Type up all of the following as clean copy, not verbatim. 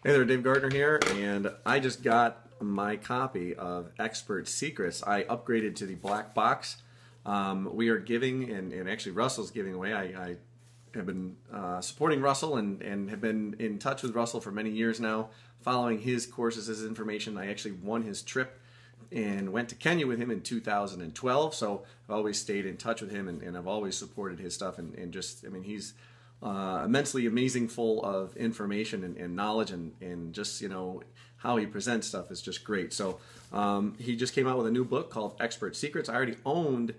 Hey there, Dave Gardner here, and I just got my copy of Expert Secrets. I upgraded to the black box. We are giving, and actually Russell's giving away. I have been supporting Russell and have been in touch with Russell for many years now, following his courses, his information. I actually won his trip and went to Kenya with him in 2012, so I've always stayed in touch with him, and I've always supported his stuff, and just, I mean, he's immensely amazing, full of information and knowledge, and just, you know, how he presents stuff is just great. So he just came out with a new book called Expert Secrets. I already owned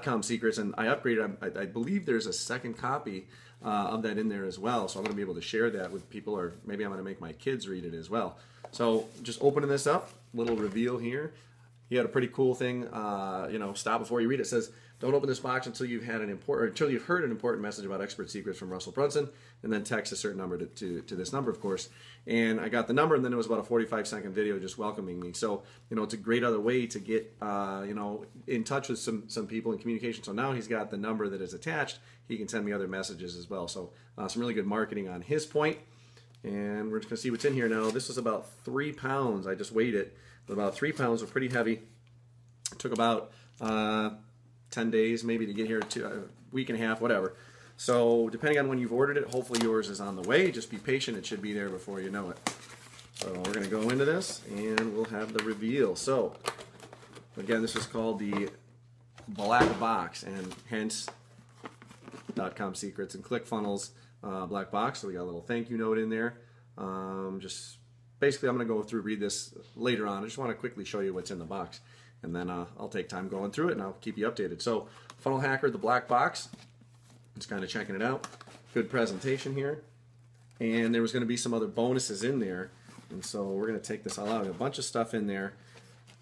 .com Secrets, and I upgraded. I believe there's a second copy of that in there as well, so I'm going to be able to share that with people, or maybe I'm going to make my kids read it as well. So just opening this up, little reveal here. He had a pretty cool thing, you know, stop before you read it. It says, don't open this box until you've heard an important message about Expert Secrets from Russell Brunson, and then text a certain number to this number, of course. And I got the number, and then it was about a 45-second video just welcoming me. So, you know, it's a great other way to get, you know, in touch with some people in communication. So now he's got the number that is attached. He can send me other messages as well. So some really good marketing on his point. And we're just going to see what's in here now. This was about 3 pounds. I just weighed it. About 3 pounds, were pretty heavy. It took about 10 days maybe to get here, to a week and a half, whatever. So depending on when you've ordered it, hopefully yours is on the way. Just be patient. It should be there before you know it. So we're going to go into this, and we'll have the reveal. So again, this is called the black box, and hence .com Secrets and Clickfunnels black box. So we got a little thank you note in there. Just basically, I'm going to go through, read this later on. I just want to quickly show you what's in the box, and then I'll take time going through it, and I'll keep you updated. So, Funnel Hacker, the black box. Just kind of checking it out. Good presentation here. And there was going to be some other bonuses in there, and so we're going to take this all out. A bunch of stuff in there.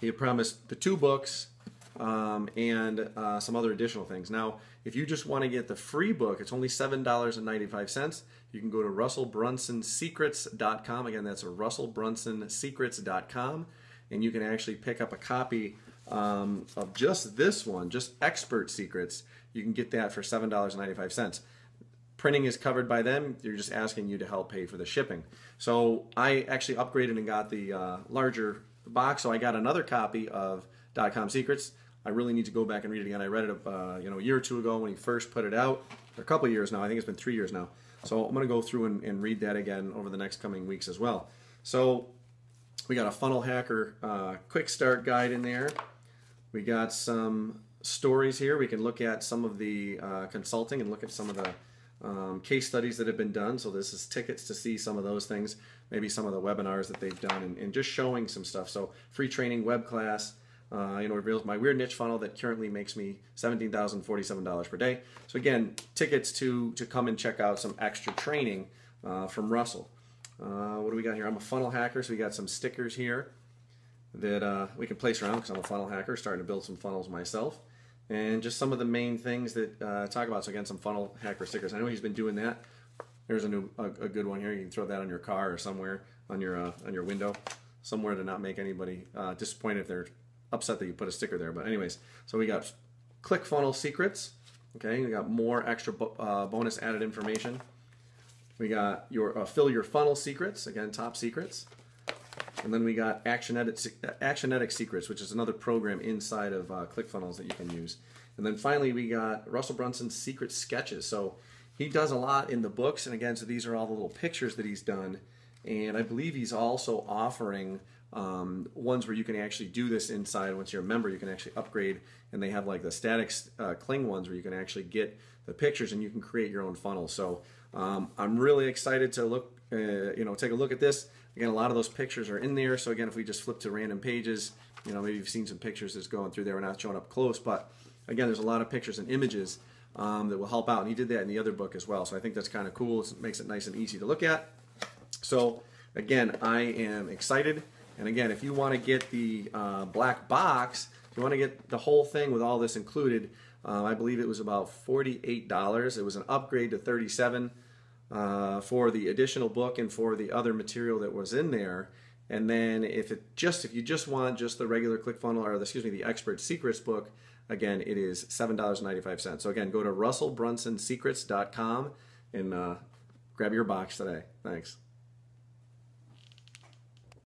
He had promised the 2 books and some other additional things. Now, if you just want to get the free book, it's only $7.95. You can go to russellbrunsonsecrets.com. Again, that's russellbrunsonsecrets.com, and you can actually pick up a copy of just this one, just Expert Secrets. You can get that for $7.95. Printing is covered by them. They're just asking you to help pay for the shipping. So I actually upgraded and got the larger box, so I got another copy of .com Secrets. I really need to go back and read it again. I read it you know, a year or 2 ago when he first put it out. A couple of years now. I think it's been 3 years now. So I'm going to go through and read that again over the next coming weeks as well. So we got a Funnel Hacker quick start guide in there. We got some stories here. We can look at some of the consulting and look at some of the case studies that have been done. So this is tickets to see some of those things, maybe some of the webinars that they've done, and just showing some stuff. So free training, web class, you know, reveals my weird niche funnel that currently makes me $17,047 per day. So again, tickets to come and check out some extra training from Russell. What do we got here? I'm a funnel hacker, so we got some stickers here that we can place around because I'm a funnel hacker, starting to build some funnels myself. And just some of the main things that talk about. So again, some funnel hacker stickers. I know he's been doing that. There's a good one here. You can throw that on your car or somewhere on your window, somewhere to not make anybody disappointed if they're upset that you put a sticker there. But anyways, so we got Clickfunnels secrets. Okay, we got more extra bonus added information. We got your fill your funnel secrets, again, top secrets. And then we got Actionetic Secrets, which is another program inside of Clickfunnels that you can use. And then finally, we got Russell Brunson's Secret Sketches. So he does a lot in the books, and again, so these are all the little pictures that he's done. And I believe he's also offering ones where you can actually do this inside. Once you're a member, you can actually upgrade, and they have like the static cling ones where you can actually get the pictures and you can create your own funnel. So I'm really excited to look, you know, take a look at this. Again, a lot of those pictures are in there. So again, if we just flip to random pages, you know, maybe you've seen some pictures that's going through there. We're not showing up close, but again, there's a lot of pictures and images that will help out. And he did that in the other book as well. So I think that's kind of cool. It makes it nice and easy to look at. So again, I am excited. And again, if you want to get the black box, if you want to get the whole thing with all this included, I believe it was about $48. It was an upgrade to $37 for the additional book and for the other material that was in there. And then if you just want just the regular ClickFunnel, or the Expert Secrets book, again, it is $7.95. So again, go to russellbrunsonsecrets.com and grab your box today. Thanks.